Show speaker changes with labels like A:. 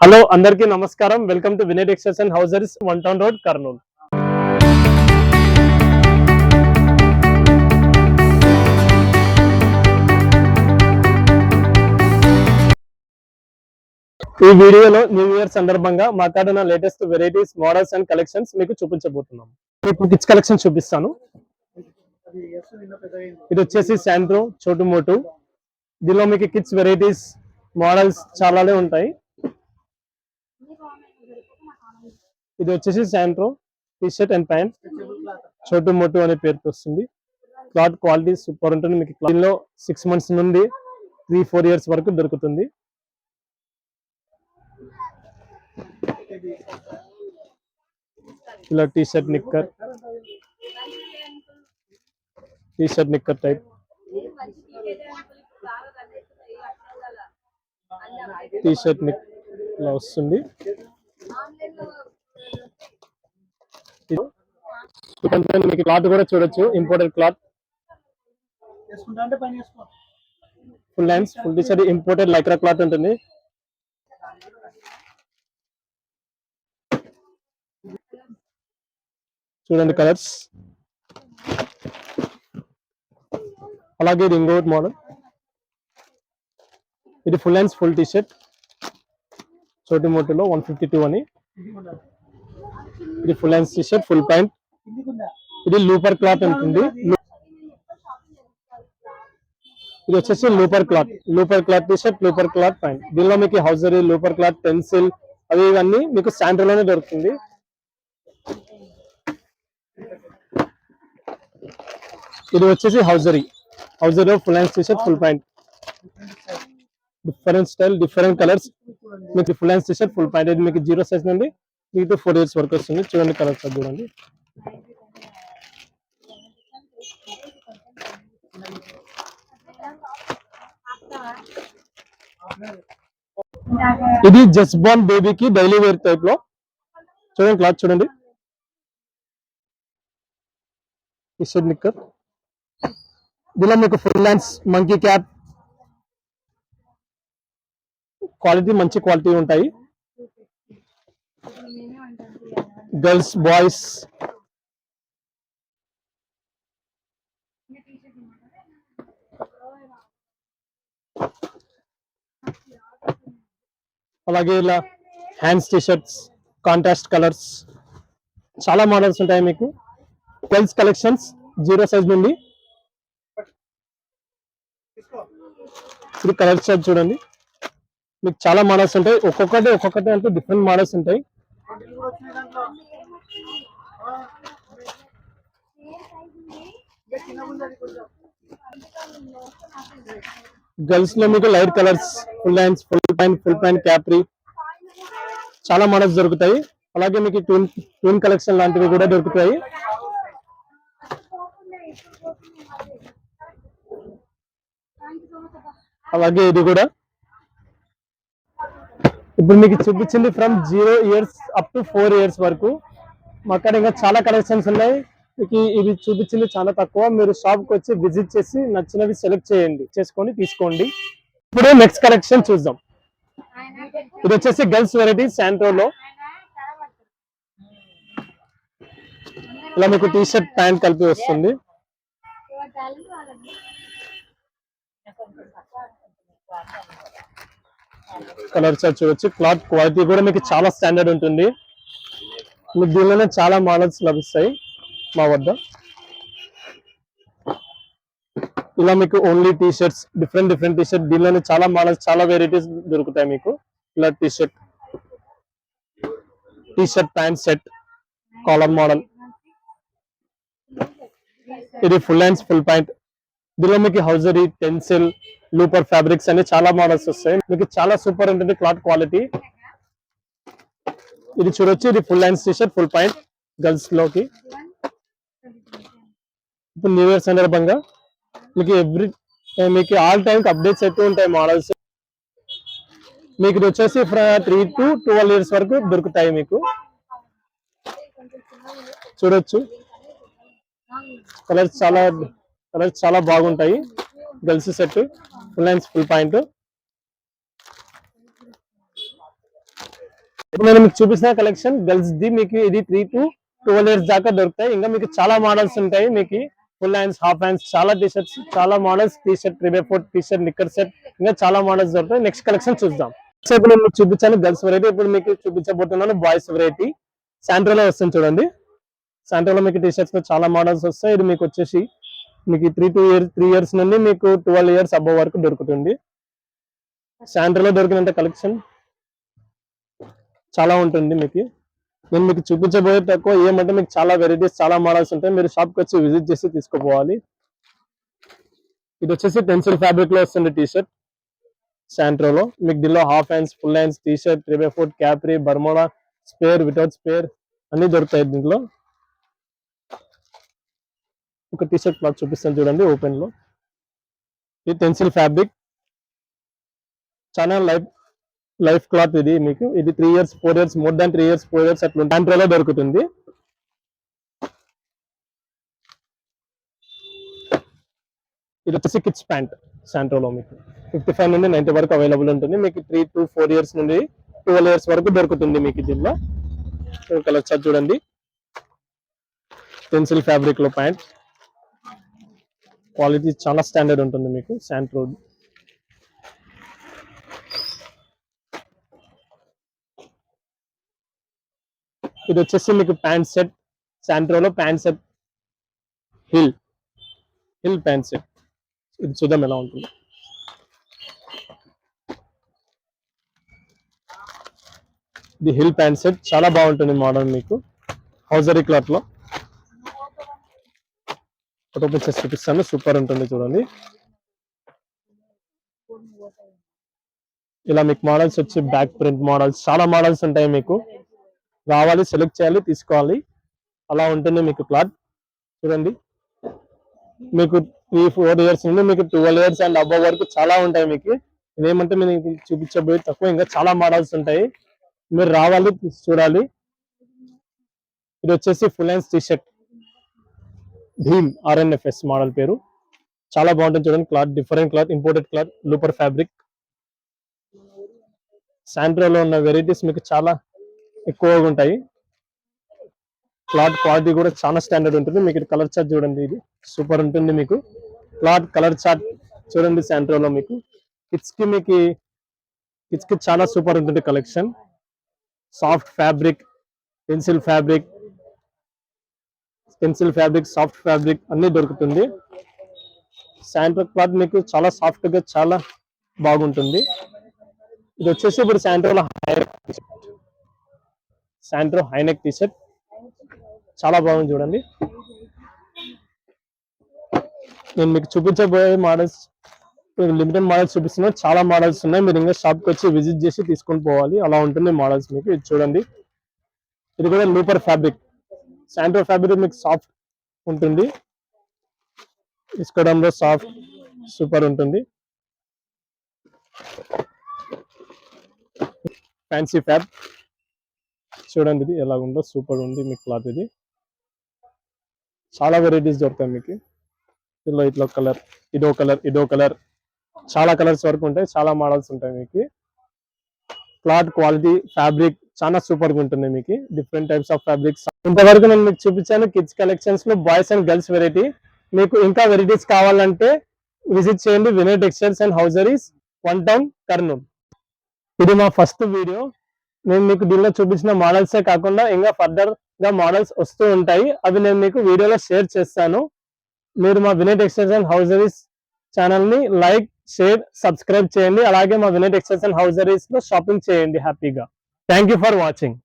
A: Hello అందరికీ నమస్కారం. Welcome to Vinay textiles and houses, one town road, Kurnool. ఈ వీడియోలో న్యూ ఇయర్ సందర్భంగా మాట్లాడిన latest varieties, models and collections మీకు చూపించబోతున్నాం. ఇప్పుడు కిడ్స్ కలెక్షన్ చూపిస్తాను. ఇది వచ్చేసి శాండ్రో చోటు మోటు. దీనిలో మీకు కిడ్స్ వెరైటీస్, మోడల్స్ చాలానే ఉంటాయి. ఇది వచ్చేసి Santro T shirt and pant, చోటు మోటు అనే పేరుతో వస్తుంది. క్లాత్ క్వాలిటీ సూపర్ ఉంటుంది. మీకు దీనిలో 6 months నుండి 3-4 years వరకు దొరుకుతుంది. ఇలా T shirt knicker type T shirt నిక్ ఇలా వస్తుంది. మీకు క్లాత్ కూడా చూడొచ్చు, imported cloth. Full hands, full T shirt, imported Lycra cloth ఉంటుంది. చూడండి కలర్స్. అలాగే ఇది ఇంకోటి మోడల్. ఇది full hands full T shirt చోటు మోటులో 152 అని. ఇది full hands T shirt, full pant. ఇది లూపర్ క్లాత్ ఉంటుంది. ఇది వచ్చేసి looper cloth T shirt, looper cloth pant. దీనిలో మీకు హౌజరీ, లూపర్ క్లాత్, పెన్సిల్ అవి ఇవన్నీ మీకు శాండ్రోలోనే దొరుకుతుంది. ఇది వచ్చేసి hosiery full hands T shirt, full pant. Different style, different colours. మీకు full hands T shirt, full pant. ఇది మీకు 0 size నుండి మీకు 4 years వరకు వస్తుంది. చూడండి కలర్స్ చూడండి. ఇది జస్ట్ బోర్న్ బేబీకి డైలీ వేర్ టైప్ లో. చూడండి క్లాత్ చూడండి. T shirt knicker. దీనిలో మీకు full hands monkey cap quality, మంచి క్వాలిటీ ఉంటాయి. Girls, boys. అలాగే ఇలా hands T shirts, contrast colours, చాలా మోడల్స్ ఉంటాయి మీకు. గర్ల్స్ కలెక్షన్స్ 0 size నుండి. ఇది కలర్ షర్ట్ చూడండి. మీకు చాలా మోడల్స్ ఉంటాయి. ఒక్కొక్కటి అంటే డిఫరెంట్ మోడల్స్ ఉంటాయి. గర్ల్స్ లో మీకు light colours, full hands, full pant, capri, చాలా మోడల్స్ దొరుకుతాయి. అలాగే మీకు ట్విన్ కలెక్షన్ లాంటివి కూడా దొరుకుతాయి. అలాగే ఇది కూడా ఇప్పుడు మీకు చూపించింది from 0 years up to 4 years వరకు. మా కాడ ఇంకా చాలా కలెక్షన్స్ ఉన్నాయి. మీకు ఇవి చూపించింది చాలా తక్కువ. మీరు షాప్ కి వచ్చి విజిట్ చేసి నచ్చినవి సెలెక్ట్ చేసుకొని తీసుకోండి. ఇప్పుడు నెక్స్ట్ కలెక్షన్ చూద్దాం. ఇది వచ్చేసి గర్ల్స్ వెరైటీ శాండ్రోలో. ఇలా మీకు టీ షర్ట్, ప్యాంట్ కలిపి వస్తుంది. కలర్స్ చూడొచ్చు. క్లాత్ క్వాలిటీ కూడా మీకు చాలా స్టాండర్డ్ ఉంటుంది. మీకు దీనిలోనే చాలా మోడల్స్ లభిస్తాయి మా వద్ద. ఇలా మీకు only T shirts, different T shirt. దీనిలోనే చాలా మోడల్స్, చాలా వెరైటీస్ దొరుకుతాయి మీకు. ఇలా T shirt pant set, caller model. ఇది ఫుల్ హ్యాండ్స్ ఫుల్ ప్యాంట్. దీనిలో మీకు హౌజరీ, పెన్సిల్, లూపర్ ఫ్యాబ్రిక్స్ అనే చాలా మోడల్స్ వస్తాయి. మీకు చాలా సూపర్ ఉంటుంది క్లాత్ క్వాలిటీ. ఇది చూడొచ్చు. ఇది full hands T shirt, full pant girls లోకి. ఇప్పుడు న్యూ ఇయర్ సందర్భంగా మీకు ఆల్ టైమ్ అప్డేట్స్ అయితే ఉంటాయి మోడల్స్. మీకు ఇది వచ్చేసి 3 to 12 years వరకు దొరుకుతాయి మీకు. చూడొచ్చు కలర్స్ చాలా బాగుంటాయి. Girls set, full hands full pant. ఇప్పుడు నేను మీకు చూపిస్తున్న కలెక్షన్ గర్ల్స్ ది. మీకు ఇది 3 to 12 years దాకా దొరుకుతాయి. ఇంకా మీకు చాలా మోడల్స్ ఉంటాయి. మీకు ఫుల్ హ్యాండ్స్, హాఫ్ హ్యాండ్స్, చాలా టీ షర్ట్స్, చాలా models, T shirt 3x4 T shirt, knicker set, ఇంకా చాలా మోడల్స్ దొరుకుతాయి. నెక్స్ట్ కలెక్షన్ చూద్దాం. సో ఇప్పుడు నేను మీకు చూపించాను గర్ల్స్ వెరైటీ. ఇప్పుడు మీకు చూపించబోతున్నాను బాయ్స్ వెరైటీ. శాంట్రోలో వస్తుంది చూడండి. శాంట్రోలో మీకు టీ షర్ట్స్ లో చాలా మోడల్స్ వస్తాయి. ఇది మీకు వచ్చేసి మీకు 3 years నుండి మీకు 12 years అబవ్ వరకు దొరుకుతుంది. శాంట్రోలో దొరికినంత కలెక్షన్ చాలా ఉంటుంది. నేను మీకు చూపించబోయే తక్కువ ఏమంటే మీకు చాలా వెరైటీస్, చాలా మోడల్స్ ఉంటాయి. మీరు షాప్కి వచ్చి విజిట్ చేసి తీసుకుపోవాలి. ఇది వచ్చేసి పెన్సిల్ ఫ్యాబ్రిక్ లో వస్తుంది టీ షర్ట్ శాంట్రోలో. మీకు దీనిలో half hands, full hands, T shirt, 3x4, capri, bermuda, spare, without spare అన్ని దొరుకుతాయి దీంట్లో. ఒక టీ షర్ట్ క్లాత్ చూపిస్తాను చూడండి ఓపెన్ లో. ఇది పెన్సిల్ ఫ్యాబ్రిక్, చాలా లైఫ్ క్లాత్ ఇది. మీకు ఇది 3 years 4 years, more than 3 years 4 years అట్లా శాంట్రోలో దొరుకుతుంది. ఇది వచ్చేసి కిడ్స్ ప్యాంట్ శాంట్రోలో. మీకు 55 నుండి 90 వరకు అవైలబుల్ ఉంటుంది. మీకు 3 to 4 years నుండి 12 years వరకు దొరుకుతుంది. మీకు దీనిలో కలర్ చార్ట్ చూడండి. పెన్సిల్ ఫ్యాబ్రిక్ లో ప్యాంట్, క్వాలిటీ చాలా స్టాండర్డ్ ఉంటుంది మీకు శాంట్రో. ఇది వచ్చేసి మీకు ప్యాంట్ సెట్ శాంట్రోలో. ప్యాంట్ సెట్ హిల్ ప్యాంట్ సెట్. ఇది చూద్దాం ఎలా ఉంటుంది. ఇది హిల్ ప్యాంట్ సెట్, చాలా బాగుంటుంది మోడల్. మీకు హౌజరీ క్లాత్ లో ఫోటో పిక్చర్స్ చూపిస్తాను. సూపర్ ఉంటుంది చూడండి. ఇలా మీకు మోడల్స్ వచ్చి బ్యాక్ ప్రింట్ మోడల్స్, చాలా మోడల్స్ ఉంటాయి. మీకు రావాలి, సెలెక్ట్ చేయాలి, తీసుకోవాలి. అలా ఉంటుంది మీకు క్లాత్ చూడండి. మీకు 3-4 years నుండి మీకు 12 years అండ్ అబవ్ వరకు చాలా ఉంటాయి. మీకు ఇదేమంటే మీరు చూపించబోయే తక్కువ, ఇంకా చాలా మోడల్స్ ఉంటాయి. మీరు రావాలి, చూడాలి. ఇది వచ్చేసి full hands T shirt Bheem RNFS model పేరు. చాలా బాగుంటుంది చూడండి. Cloth different cloth, imported cloth, looper fabric. శాంట్రోలో ఉన్న వెరైటీస్ మీకు చాలా ఎక్కువగా ఉంటాయి. క్లాత్ క్వాలిటీ కూడా చాలా స్టాండర్డ్ ఉంటుంది. మీకు కలర్ చార్ట్ చూడండి. ఇది సూపర్ ఉంటుంది. మీకు క్లాత్ కలర్ చార్ట్ చూడండి. శాంట్రోలో మీకు కిడ్స్ కి చాలా సూపర్ ఉంటుంది collection. Soft fabric, pencil fabric, soft fabric అన్ని దొరుకుతుంది. శాంట్రో క్లాత్ మీకు చాలా సాఫ్ట్ గా చాలా బాగుంటుంది. ఇది వచ్చేసి ఇప్పుడు శాంట్రో హైనెక్ టీ షర్ట్ చాలా బాగుంది చూడండి. నేను మీకు చూపించబోయే మోడల్స్ లిమిటెడ్ మోడల్స్ చూపిస్తున్నాను. చాలా మోడల్స్ ఉన్నాయి. మీరు ఇంకా షాప్కి వచ్చి విజిట్ చేసి తీసుకొని పోవాలి. అలా ఉంటుంది మోడల్స్ మీకు. ఇది చూడండి. ఇది కూడా లూపర్ ఫ్యాబ్రిక్. శాంట్రో ఫ్యాబ్రిక్ మీకు సాఫ్ట్ ఉంటుంది. తీసుకోవడంలో సాఫ్ట్ సూపర్ ఉంటుంది. ఫ్యాన్సీ ఫ్యాబ్ చూడండి. ఇది ఎలా ఉందో సూపర్ ఉంది మీ క్లాత్. ఇది చాలా వెరైటీస్ దొరుకుతాయి మీకు. ఇట్లా కలర్, ఇదో కలర్, చాలా కలర్స్ వరకు ఉంటాయి. చాలా మోడల్స్ ఉంటాయి మీకు. క్లాత్ క్వాలిటీ, ఫ్యాబ్రిక్ చాలా సూపర్ గా ఉంటుంది మీకు. Different types of fabrics. ఇంతవరకు నేను మీకు చూపించాను కిడ్స్ కలెక్షన్స్ లో బాయ్స్ అండ్ గర్ల్స్ వెరైటీ. మీకు ఇంకా వెరైటీస్ కావాలంటే విజిట్ చేయండి Vinay textiles and hosieries, 1 Town, Kurnool. ఇది మా ఫస్ట్ వీడియో. నేను మీకు దీనిలో చూపించిన మోడల్సే కాకుండా ఇంకా ఫర్దర్ గా మోడల్స్ వస్తూ ఉంటాయి. అవి నేను మీకు వీడియోలో షేర్ చేస్తాను. మీరు మా వినయ్ టెక్స్టైల్స్ అండ్ హౌజరీస్ ఛానల్ ని లైక్, షేర్, సబ్స్క్రైబ్ చేయండి. అలాగే మా వినయ్ టెక్స్టైల్స్ అండ్ హౌజరీస్ లో షాపింగ్ చేయండి హ్యాపీగా. Thank you for watching.